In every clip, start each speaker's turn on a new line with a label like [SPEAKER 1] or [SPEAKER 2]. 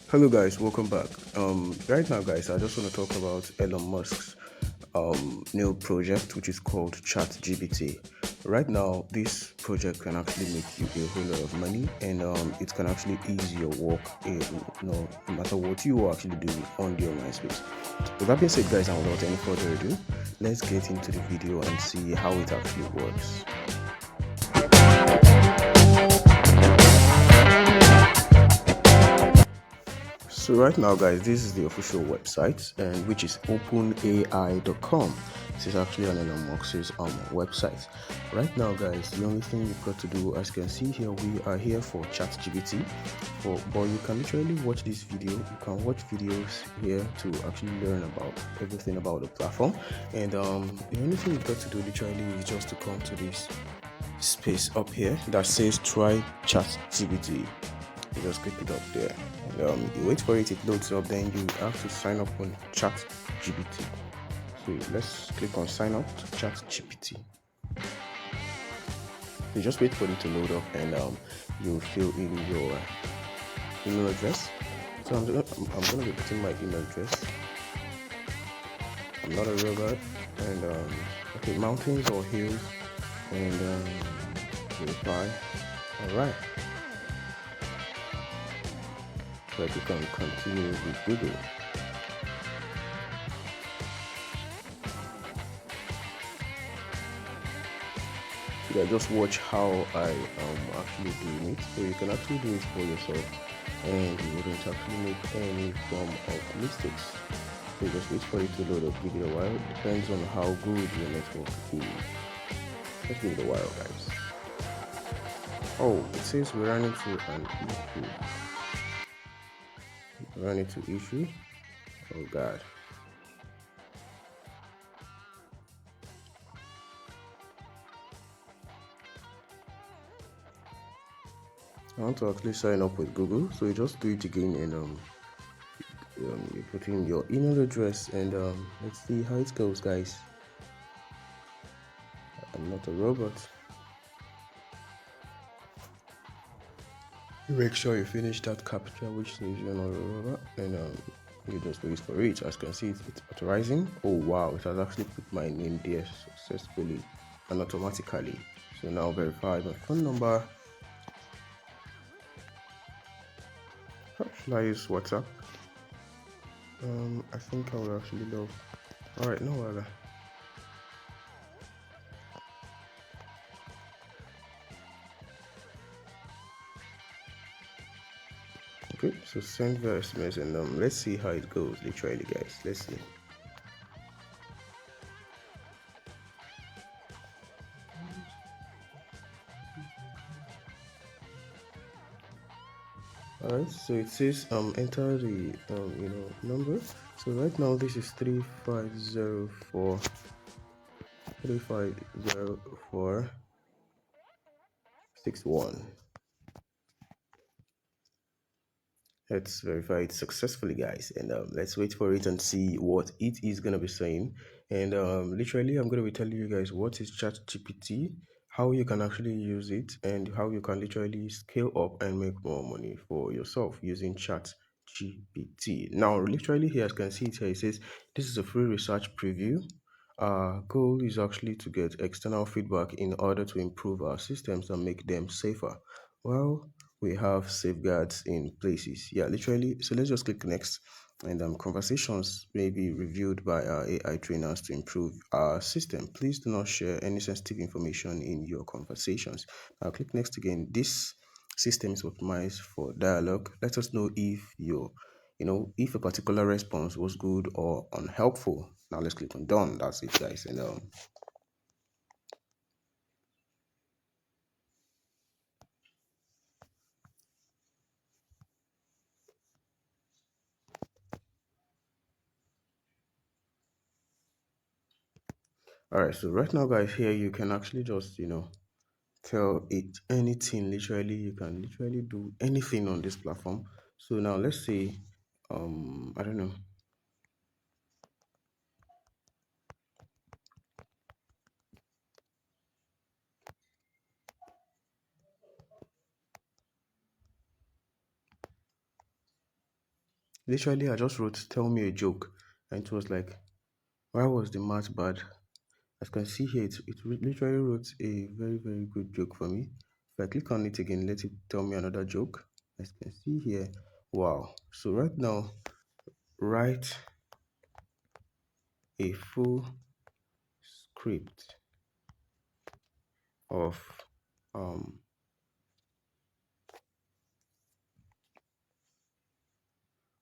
[SPEAKER 1] Hello guys, welcome back. Right now guys, I just want to talk about Elon Musk's new project which is called ChatGPT. Right now, this project can actually make you a whole lot of money and it can actually ease your work in no matter what you actually do on the online space. With that being said guys, and without any further ado, let's get into the video and see how it actually works. So right now, guys, this is the official website, and which is OpenAI.com. This is actually on Elon Musk's website. Right now, guys, the only thing you've got to do, as you can see here, we are here for ChatGPT. But you can literally watch this video. You can watch videos here to actually learn about everything about the platform. And the only thing you've got to do, literally, is just to come to this space up here that says "Try ChatGPT." You just click it up there. And, you wait for it, it loads up, then you have to sign up on ChatGPT. So let's click on sign up to ChatGPT. You just wait for it to load up and you fill in your email address. So I'm gonna be putting my email address. I'm not a robot. And okay, mountains or hills and verify. Alright. So I click on continue with Google. Yeah, just watch how I actually doing it. So you can actually do it for yourself and you wouldn't actually make any form of mistakes. So just wait for it to load up. Give it a while. Depends on how good your network is. Let's give it a while, guys. Oh, it says we're running to an issue. Running to issue. Oh god. I want to actually sign up with Google, so you just do it again and you put in your email address and let's see how it goes, guys. I'm not a robot. Make sure you finish that captcha which says you're not a robot and you just wait for it. As you can see, it's authorizing. Oh wow, it has actually put my name there successfully and automatically. So now verify my phone number. How should I use WhatsApp? I think I will actually love. Alright, no other. Okay, so send the SMS and let's see how it goes literally, guys. Let's see. Alright, so it says enter the number. So right now this is 3504 350461. Let's verify it successfully, guys, and let's wait for it and see what it is gonna be saying. And literally, I'm gonna be telling you guys what is ChatGPT, how you can actually use it, and how you can literally scale up and make more money for yourself using ChatGPT. Now, literally, here as you can see it here, it says this is a free research preview. Our goal is actually to get external feedback in order to improve our systems and make them safer. Well, we have safeguards in places. Yeah, literally. So let's just click next. And conversations may be reviewed by our AI trainers to improve our system. Please do not share any sensitive information in your conversations. Now click next again. This system is optimized for dialogue. Let us know if if a particular response was good or unhelpful. Now let's click on done. That's it, guys. And all right. So right now, guys, here you can actually just tell it anything. Literally, you can literally do anything on this platform. So now let's say I don't know. Literally, I just wrote, tell me a joke. And it was like, why was the math bad? As you can see here, literally wrote a very, very good joke for me. If I click on it again, let it tell me another joke. As you can see here, wow. So right now, write a full script of um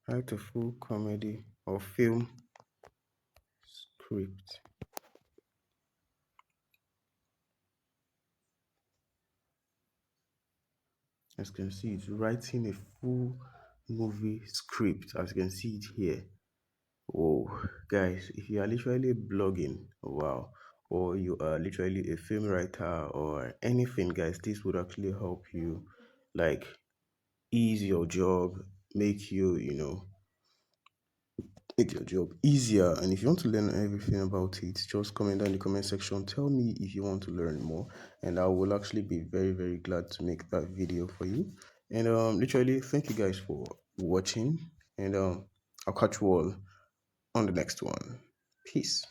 [SPEAKER 1] write a full comedy or film script. As you can see, it's writing a full movie script. As you can see it here. Oh, guys, if you are literally blogging, wow, or you are literally a film writer or anything, guys, this would actually help you like ease your job, make you, make your job easier. And if you want to learn everything about it, just comment down in the comment section. Tell me if you want to learn more, and I will actually be very, very glad to make that video for you. And literally, thank you guys for watching, and I'll catch you all on the next one. Peace.